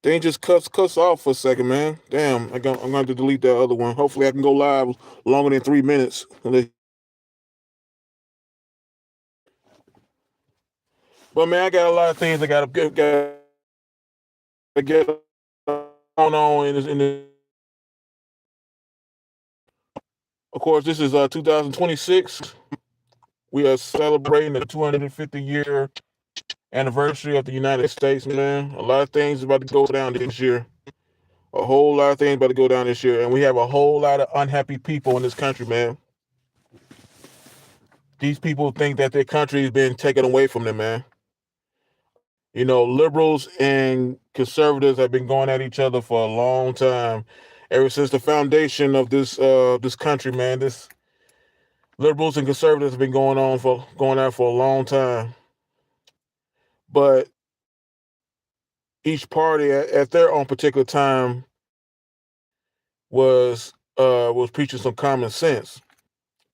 They just cuts off for a second, man. Damn, I'm going to have to delete that other one. Hopefully, I can go live longer than 3 minutes. But man, I got a lot of things I got to get on in this. Of course, this is 2026. We are celebrating the 250 year anniversary of the United States, man. A lot of things about to go down this year. A whole lot of things about to go down this year, and we have a whole lot of unhappy people in this country, man. These people think that their country has been taken away from them, man. Liberals and conservatives have been going at each other for a long time, ever since the foundation of this country, man. This liberals and conservatives have been going out for a long time, but each party at their own particular time was preaching some common sense.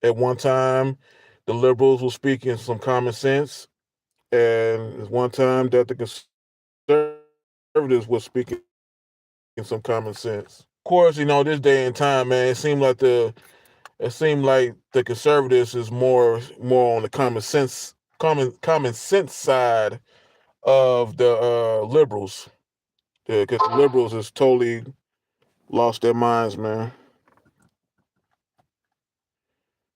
At one time, the liberals were speaking some common sense, and there's one time that the conservatives were speaking some common sense. Of course, this day and time, man, it seemed like the conservatives is more on the common sense side of the liberals, because the liberals has totally lost their minds, man.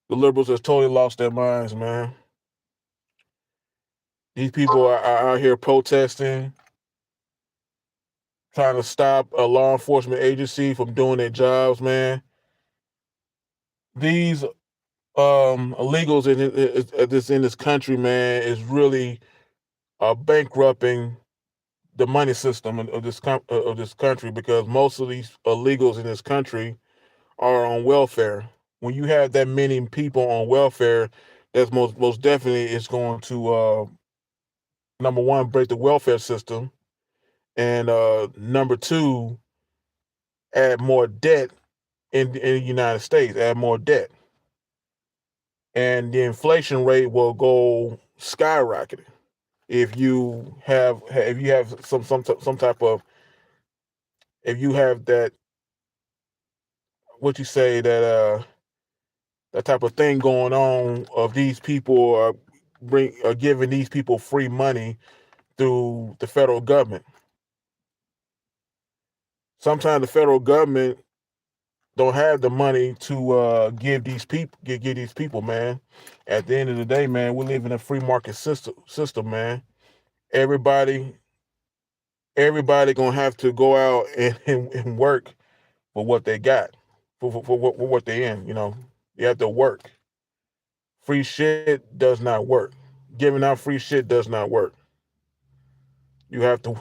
The liberals has totally lost their minds, man. These people are out here protesting, trying to stop a law enforcement agency from doing their jobs, man. These illegals in this country, man, is really bankrupting the money system of this country, because most of these illegals in this country are on welfare. When you have that many people on welfare, that's most definitely is going to number one, break the welfare system, and number two, add more debt in the United States, add more debt, and the inflation rate will go skyrocketing if you have some type of, if you have that, what you say, that type of thing going on, of these people are giving these people free money through the federal government. Sometimes the federal government don't have the money to give these people, man. At the end of the day, man, we live in a free market system, man. Everybody everybody gonna have to go out and work for what they got, for what they in. You have to work. Free shit does not work. Giving out free shit does not work. You have to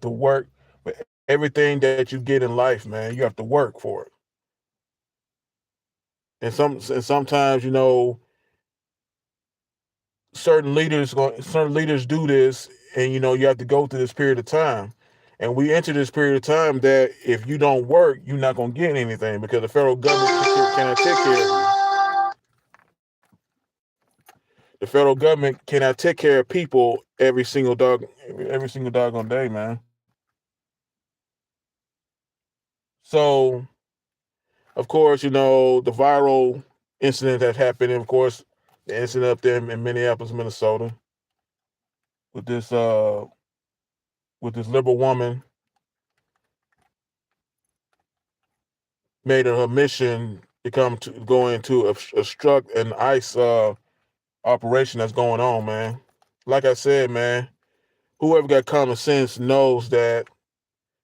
work for everything that you get in life, man. You have to work for it. And sometimes, certain leaders do this, and you have to go through this period of time. And we enter this period of time that if you don't work, you're not gonna get anything, because the federal government cannot take care of you. The federal government cannot take care of people every single doggone day, man. So, of course, the viral incident that happened, and of course, the incident up there in Minneapolis, Minnesota, with this liberal woman made it her mission to go into obstruct an ICE operation that's going on, man. Like I said, man, whoever got common sense knows that,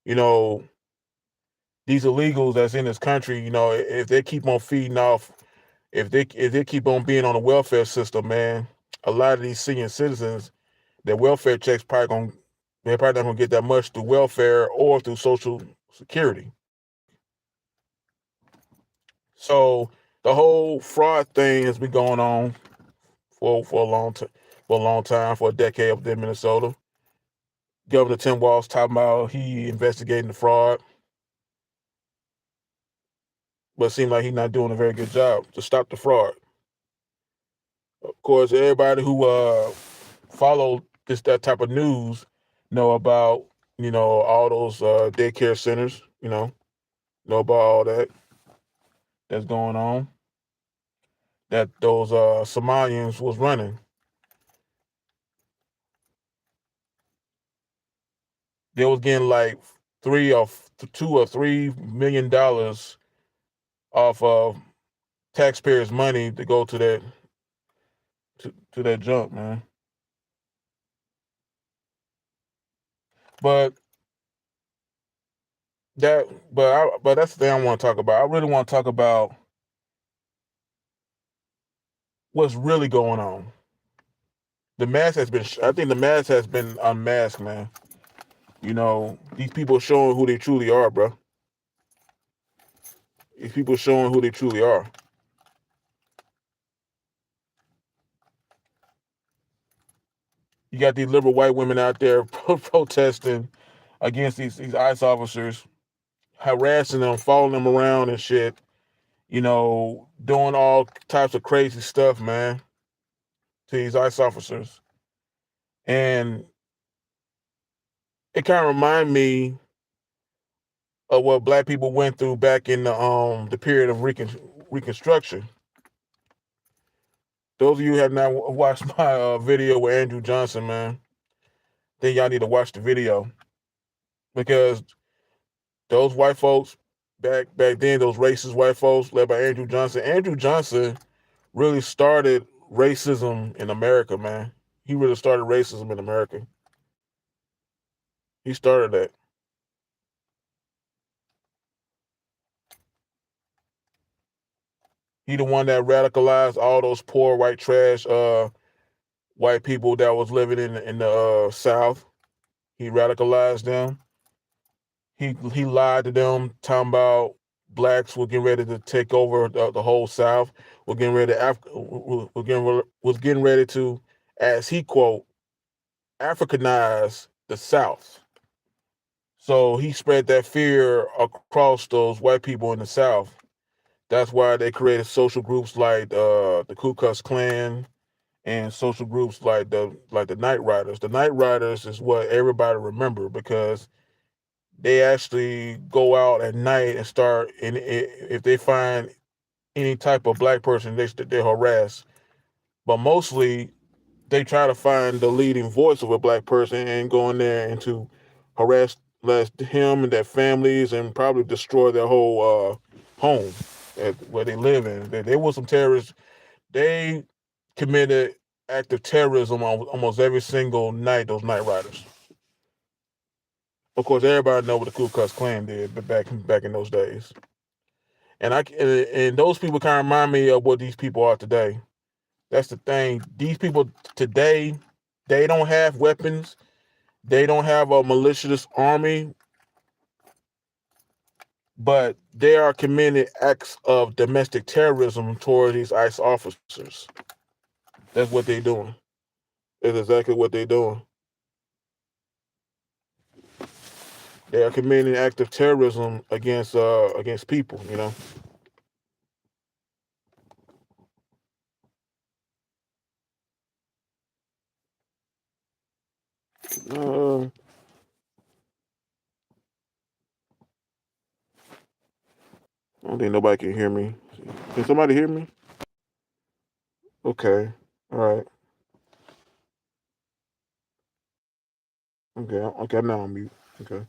you know these illegals that's in this country, if they keep on feeding off, if they keep on being on the welfare system, man, a lot of these senior citizens, their welfare checks they're probably not gonna get that much through welfare or through Social Security. So the whole fraud thing has been going on for a long time, for a decade up there in Minnesota. Governor Tim Walz talking about he investigating the fraud, but it seems like he's not doing a very good job to stop the fraud. Of course, everybody who follow that type of news know about all those daycare centers, know about all that's going on that those Somalians was running. They was getting like $2 or $3 million off of taxpayers' money to go to that junk, man. But but that's the thing I want to talk about. I really want to talk about what's really going on. The mask has been. I think the mask has been unmasked, man. These people showing who they truly are, bro. These people showing who they truly are. You got these liberal white women out there protesting against these ICE officers, harassing them, following them around and shit. Doing all types of crazy stuff, man, to these ICE officers. And it kind of remind me of what black people went through back in the period of Reconstruction. Those of you who have not watched my video with Andrew Johnson, man, then y'all need to watch the video, because those white folks back then, those racist white folks led by Andrew Johnson. Andrew Johnson really started racism in America, man. He really started racism in America. He started that. He the one that radicalized all those poor white trash white people that was living in the South. He radicalized them. He lied to them, talking about blacks were getting ready to take over the whole South. We're getting ready to was getting ready to, as he quote, Africanize the South. So he spread that fear across those white people in the South. That's why they created social groups like the Ku Klux Klan, and social groups like the Night Riders. The Night Riders is what everybody remember, because they actually go out at night and start. And if they find any type of black person, they harass. But mostly, they try to find the leading voice of a black person and go in there and to harass him and their families, and probably destroy their whole home where they live in. They were some terrorists. They committed active terrorism on almost every single night. Those Night Riders. Of course, everybody know what the Ku Klux Klan did, but back in those days. And those people kind of remind me of what these people are today. That's the thing. These people today, they don't have weapons. They don't have a malicious army, but they are committing acts of domestic terrorism toward these ICE officers. That's what they're doing. That's exactly what they're doing. They are committing acts of terrorism against people. I don't think nobody can hear me. Can somebody hear me? Okay. All right. Okay. Okay. I'm now on mute. Okay.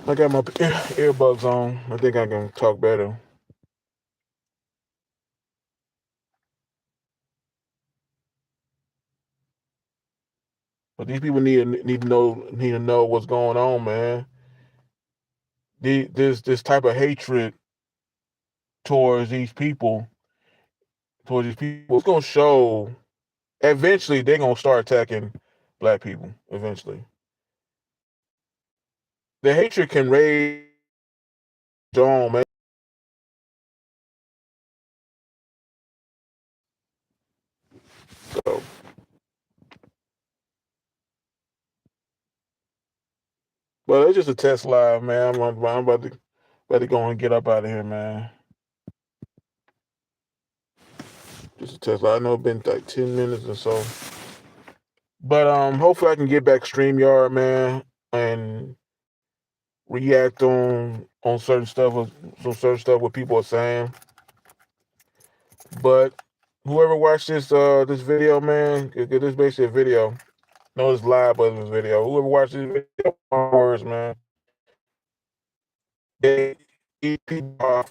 I got my earbuds on. I think I can talk better. But these people need to know what's going on, man. This type of hatred towards these people, it's gonna show. Eventually, they're gonna start attacking black people. Eventually, the hatred can rage on, man. So, but it's just a test live, man. I'm about to go and get up out of here, man. Just a test live. I know it's been like 10 minutes or so. But hopefully I can get back StreamYard, man. and react on certain stuff, some certain stuff what people are saying. But whoever watched this video, man, this basically a video. No, it's live, but it's a video. Whoever watched this video, words, man, they these people are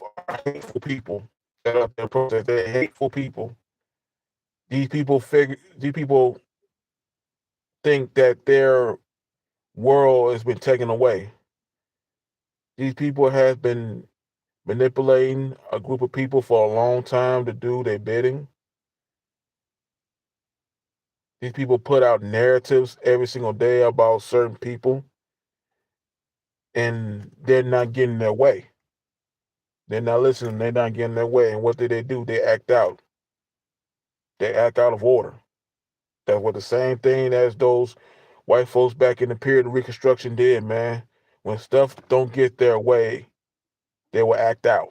hateful people that are up there protest. They're hateful people. These people think that their world has been taken away. These people have been manipulating a group of people for a long time to do their bidding. These people put out narratives every single day about certain people, and they're not getting their way. They're not listening. They're not getting their way. And what do? They act out. They act out of order. That's what the same thing as those white folks back in the period of Reconstruction did, man. When stuff don't get their way, they will act out.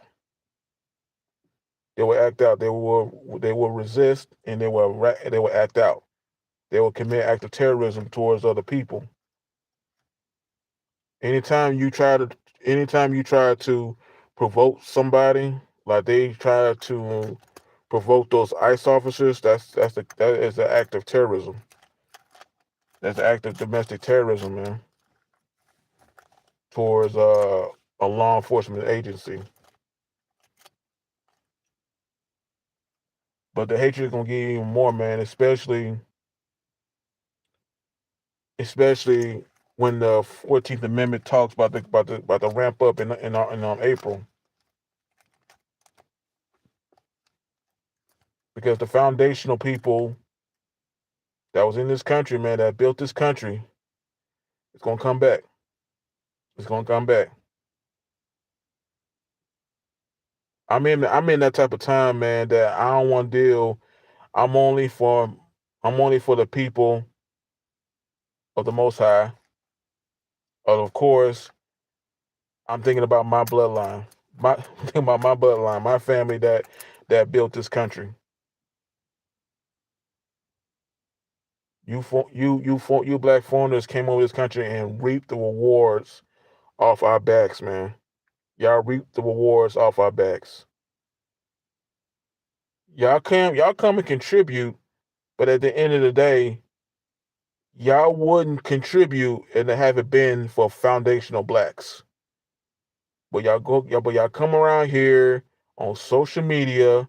They will act out. They will resist, and they will act out. They will commit act of terrorism towards other people. Anytime you try to provoke somebody, like they try to provoke those ICE officers, that is an act of terrorism. That's an act of domestic terrorism, man, towards a law enforcement agency. But the hatred is gonna get even more, man, especially when the 14th Amendment talks about the ramp up in April, because the foundational people that was in this country, man, that built this country, it's gonna come back. It's gonna come back. I'm in that type of time, man, that I don't want to deal. I'm only for I'm only for the people of the Most High. Of course, I'm thinking about my bloodline. Thinking about my bloodline, my family that built this country. You black foreigners came over this country and reaped the rewards off our backs, man. Y'all reaped the rewards off our backs. Y'all come and contribute, but at the end of the day, y'all wouldn't contribute and to have it been for foundational blacks. But y'all come around here on social media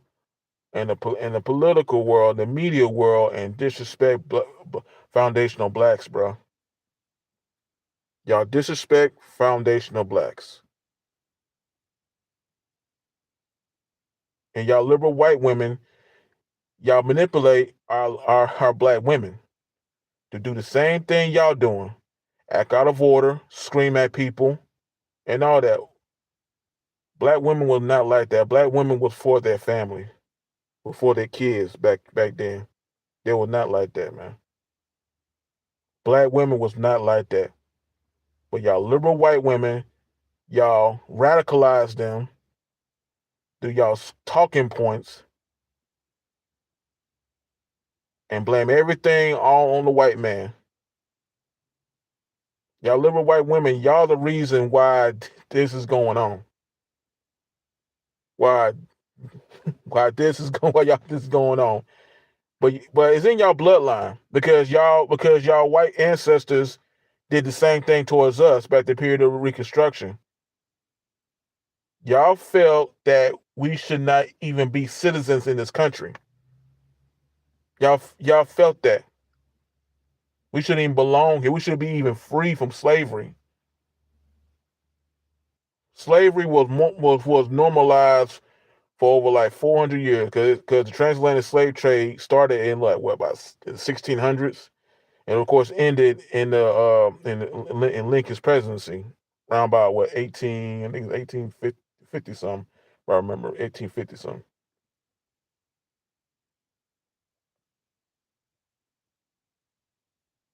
and the political world, the media world, and disrespect foundational blacks, bro. Y'all disrespect foundational blacks, and y'all liberal white women, y'all manipulate our black women to do the same thing y'all doing, act out of order, scream at people, and all that. Black women was not like that. Black women was for their family, for their kids back then. They were not like that, man. Black women was not like that. But y'all liberal white women, y'all radicalize them, do y'all talking points, and blame everything all on the white man. Y'all liberal white women, y'all the reason why this is going on. Why this is going on. But it's in y'all bloodline because y'all white ancestors did the same thing towards us back the period of Reconstruction. Y'all felt that we should not even be citizens in this country. Y'all felt that we shouldn't even belong here. We should be even free from slavery. Slavery was normalized for over like 400 years because the transatlantic slave trade started in like what about the 1600s, and of course ended in Lincoln's presidency around about what 18 I think it's 1850 something. If I remember 1850 something.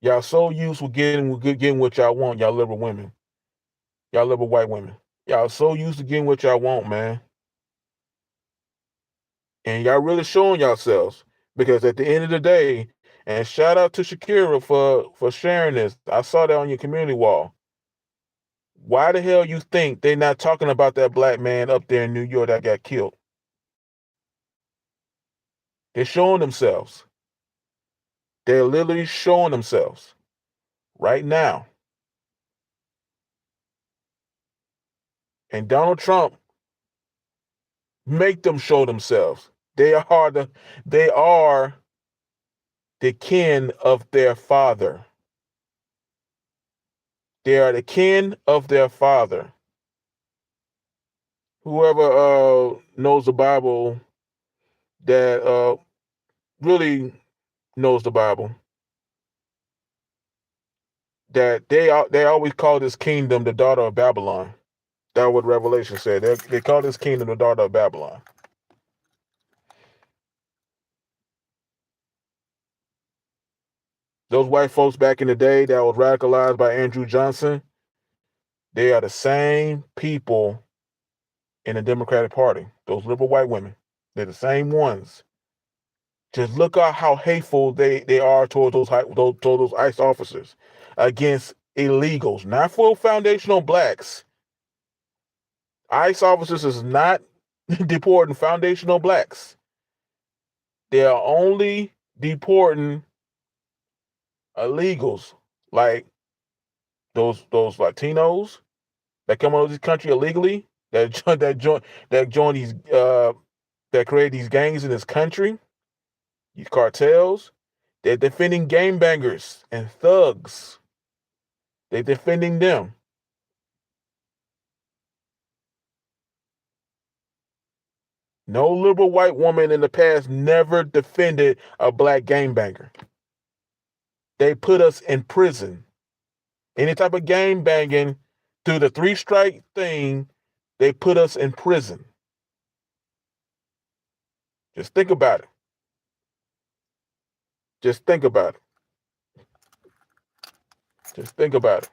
Y'all so used to getting what y'all want, y'all liberal women, y'all liberal white women. Y'all so used to getting what y'all want, man. And y'all really showing yourselves because at the end of the day, And shout out to Shakira for sharing this. I saw that on your community wall. Why the hell you think they're not talking about that black man up there in New York that got killed? They're showing themselves. They're literally showing themselves right now. And Donald Trump make them show themselves. They are the kin of their father. They are the kin of their father. Whoever knows the Bible, that really knows the Bible, that they always call this kingdom the daughter of Babylon. That's what Revelation said. They call this kingdom the daughter of Babylon. Those white folks back in the day that was radicalized by Andrew Johnson, they are the same people in the Democratic Party. Those liberal white women, they're the same ones. Just look at how hateful they are towards those ICE officers against illegals, not for foundational blacks. ICE officers is not deporting foundational blacks. They are only deporting illegals, like those Latinos that come out of this country illegally, that join these that create these gangs in this country, these cartels. They're defending gangbangers and thugs. They're defending them. No liberal white woman in the past never defended a black gangbanger. They put us in prison. Any type of gangbanging through the 3-strike thing, they put us in prison. Just think about it. Just think about it. Just think about it.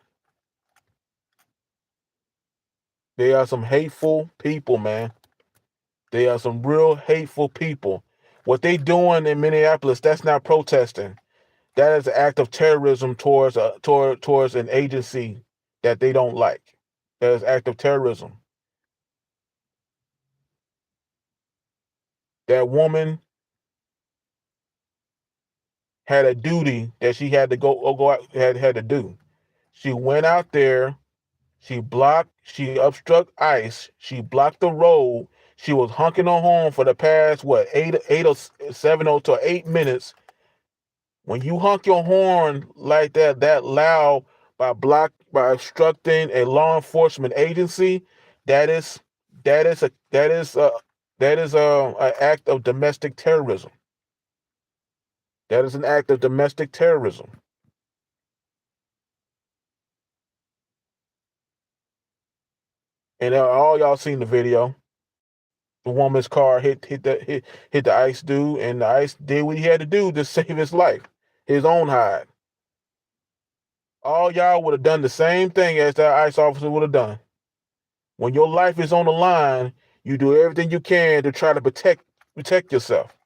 They are some hateful people, man. They are some real hateful people. What they doing in Minneapolis, that's not protesting. That is an act of terrorism towards an agency that they don't like. That is an act of terrorism. That woman had a duty that she had to go out, had to do. She went out there, she obstructed ICE, she blocked the road, she was honking her horn for the past 8 or 7 or to 8 minutes. When you honk your horn like that loud by obstructing a law enforcement agency, that is an act of domestic terrorism. That is an act of domestic terrorism. And all y'all seen the video. The woman's car hit the ICE dude, and the ICE did what he had to do to save his life, his own hide. All y'all would have done the same thing as that ICE officer would have done. When your life is on the line, you do everything you can to try to protect yourself.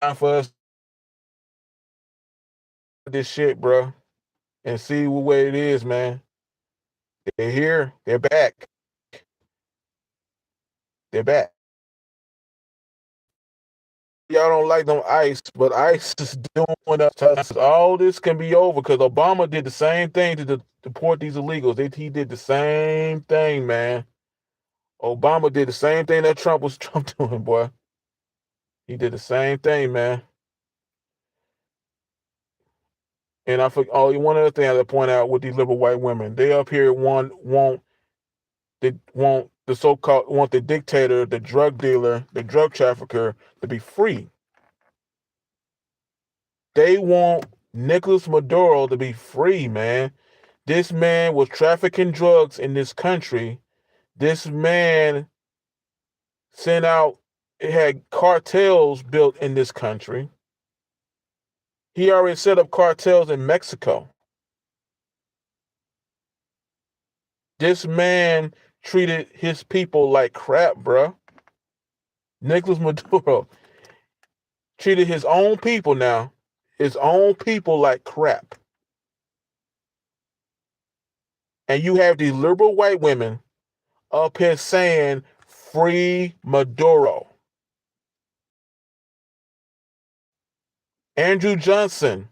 Time for us this shit, bro, and see what way it is, man. They're here. They're back. They're back. Y'all don't like them ICE, but ICE is doing us. All this can be over because Obama did the same thing to deport these illegals. He did the same thing, man. Obama did the same thing that Trump doing, boy. He did the same thing, man. And one other thing I have to point out with these liberal white women, they up here want the dictator, the drug dealer, the drug trafficker to be free. They want Nicolas Maduro to be free, man. This man was trafficking drugs in this country. This man sent out, it had cartels built in this country. He already set up cartels in Mexico. This man treated his people like crap, bruh. Nicolas Maduro treated his own people like crap. And you have these liberal white women up here saying, free Maduro. Andrew Johnson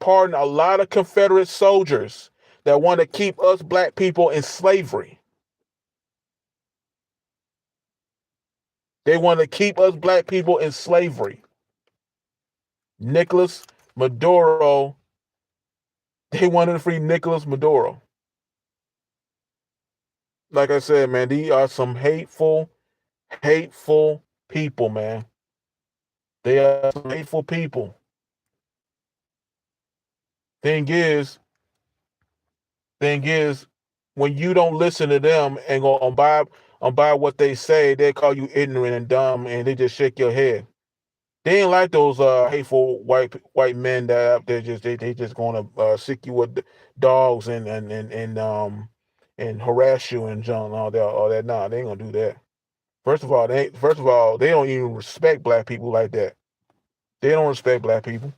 pardoned a lot of Confederate soldiers that want to keep us black people in slavery. They want to keep us black people in slavery. Nicolas Maduro, they wanted to free Nicolas Maduro. Like I said, man, these are some hateful people, man. They are some hateful people. Thing is, when you don't listen to them and go on by what they say, they call you ignorant and dumb, and they just shake your head. They ain't like those hateful white men that out there they just gonna sick you with dogs and harass you and junk and all that. Nah, they ain't gonna do that. First of all, they don't even respect black people like that. They don't respect black people.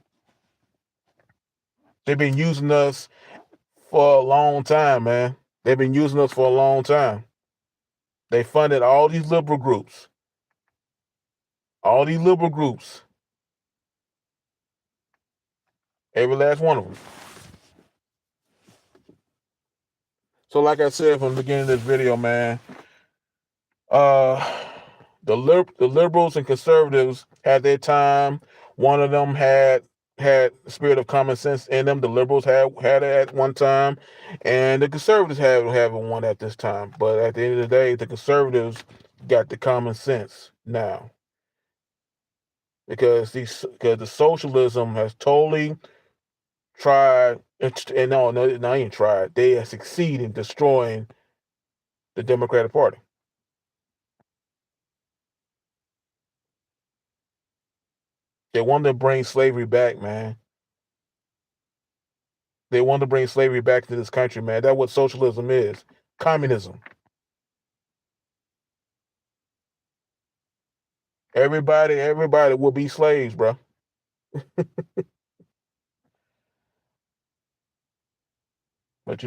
They've been using us for a long time, man. They've been using us for a long time. They funded all these liberal groups. Every last one of them. So like I said from the beginning of this video, man, the liberals and conservatives had their time. One of them had the spirit of common sense in them. The liberals had it at one time, and the conservatives have one at this time. But at the end of the day, the conservatives got the common sense now, because the socialism has totally tried, and no, not even tried. They have succeeded in destroying the Democratic Party. They want to bring slavery back, man. They want to bring slavery back to this country, man. That's what socialism is. Communism. Everybody will be slaves, bro. But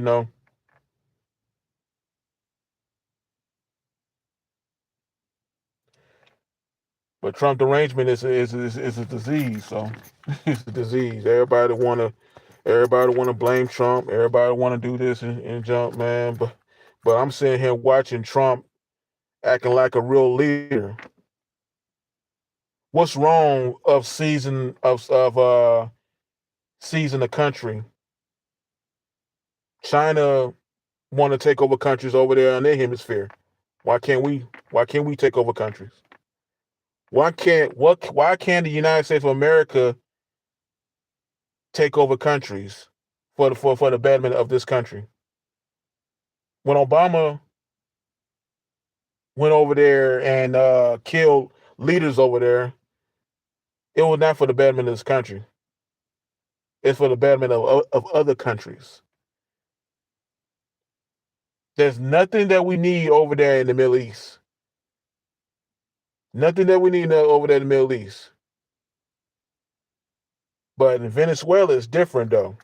but Trump derangement is a disease. So it's a disease. Everybody wanna blame Trump. Everybody wanna do this and jump, man. But I'm sitting here watching Trump acting like a real leader. What's wrong of seizing the country? China want to take over countries over there in their hemisphere. Why can't we? Why can't we take over countries? Why can't the United States of America take over countries for the betterment of this country? When Obama went over there and killed leaders over there, it was not for the betterment of this country. It's for the betterment of other countries. There's nothing that we need over there in the Middle East. Nothing that we need over there in the Middle East. But in Venezuela, it's different though.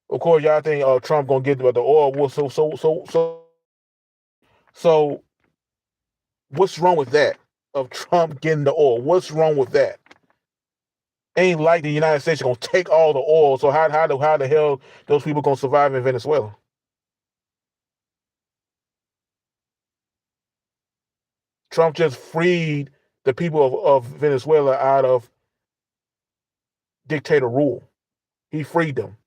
Of course, y'all think, oh, Trump gonna get the oil. Well, so what's wrong with that? Of Trump getting the oil? What's wrong with that? Ain't like the United States gonna take all the oil. So how the hell those people gonna survive in Venezuela? Trump just freed the people of Venezuela out of dictator rule. He freed them.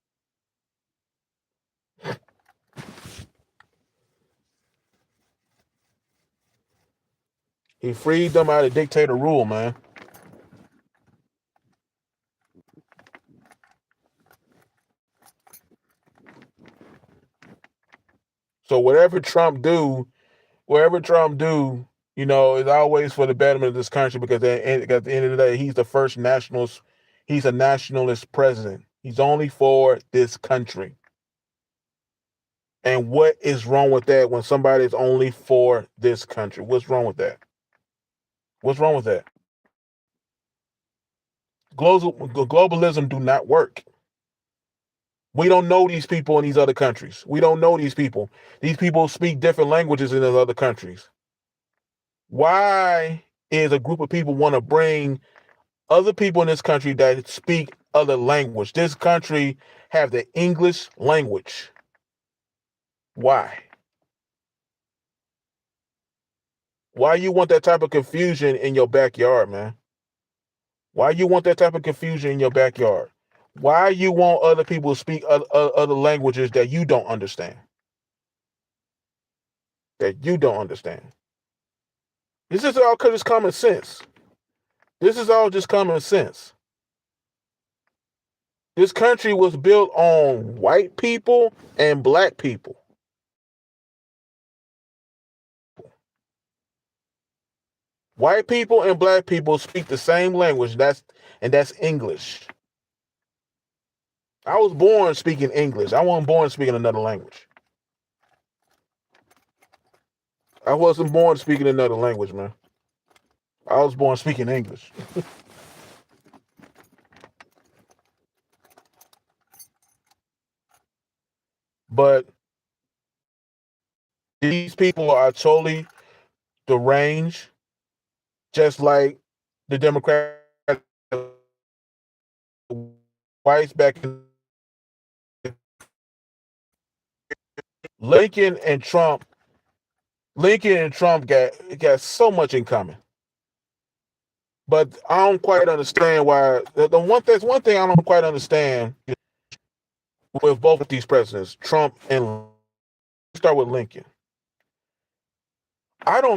He freed them out of dictator rule, man. So wherever Trump do, it's always for the betterment of this country because at the end of the day, he's the first nationalist. He's a nationalist president. He's only for this country. And what is wrong with that when somebody is only for this country? What's wrong with that? What's wrong with that? Globalism do not work. We don't know these people in these other countries. We don't know these people. These people speak different languages in those other countries. Why is a group of people want to bring other people in this country that speak other language? This country have the English language. Why? Why you want that type of confusion in your backyard, man? Why you want that type of confusion in your backyard? Why you want other people to speak other languages that you don't understand? That you don't understand. This is all because it's common sense. This is all just common sense. This country was built on white people and black people. White people and black people speak the same language. That's English. I was born speaking English. I wasn't born speaking another language. I wasn't born speaking another language, man. I was born speaking English. But these people are totally deranged, just like the Democratic whites back in Lincoln and Trump got so much in common. But I don't quite understand why. There's one thing I don't quite understand with both of these presidents, Trump and start with Lincoln. I don't